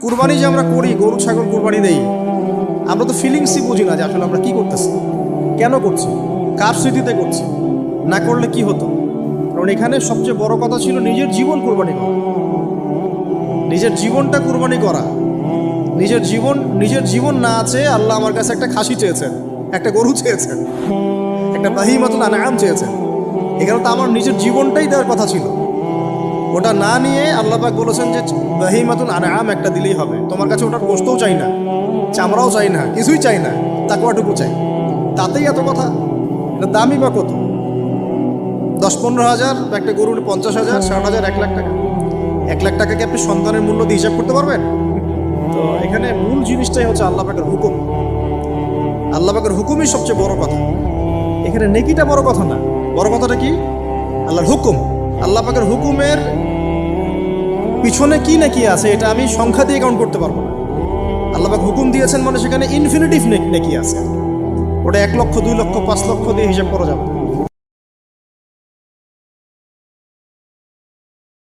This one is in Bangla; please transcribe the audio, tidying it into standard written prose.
কুরবানি যে আমরা করি, গরু ছাগল কুরবানি দেই, আমরা তো ফিলিংসই বুঝি না যে আসলে আমরা কি করতেছি, কেন করছি, কার স্মৃতিতে করছি, না করলে কি হতো। কারণ এখানে সবচেয়ে বড় কথা ছিল নিজের জীবন কুরবানি করা, নিজের জীবনটা কুরবানি করা। নিজের জীবন না আছে, আল্লাহ আমার কাছে একটা খাসি চেয়েছেন, একটা গরু চেয়েছেন, একটা বাহিমাতুল আনআম চেয়েছেন। এখানে তো আমার নিজের জীবনটাই দেওয়ার কথা ছিল। ওটা না নিয়ে আল্লাহ পাক বলেছেন যে বাহিমাতুল আনআম একটা দিলেই হবে। তোমার কাছে ওটার গোশতও চাই না, চামড়াও চাই না, কিছুই চাই না, তাকওয়াটুকু চাই। তাতেই এত কথা। এটা দামই বা কত? 10-15 হাজার, একটা গরুর 50,000, 60,000, 1 লাখ টাকা। 1 লাখ টাকাকে আপনি সন্তানের মূল্য দিয়ে হিসাব করতে পারবেন? তো এখানে মূল জিনিসটাই হচ্ছে আল্লাহ পাকের হুকুম। আল্লাহ পাকের হুকুমই সবচেয়ে বড় কথা। এখানে নেকিটা বড় কথা না, বড় কথাটা কি? আল্লাহর হুকুম। আল্লাহ পাকের হুকুমের পিছনে কি নেকি আছে এটা আমি সংখ্যা দিয়ে কাউন্ট করতে পারবো না। আল্লাহ পাক হুকুম দিয়েছেন মানে সেখানে ইনফিনিটিভ নেকি আছে। ওটা 1 লক্ষ, 2 লক্ষ, 5 লক্ষ দিয়ে হিসাব করা যাবে।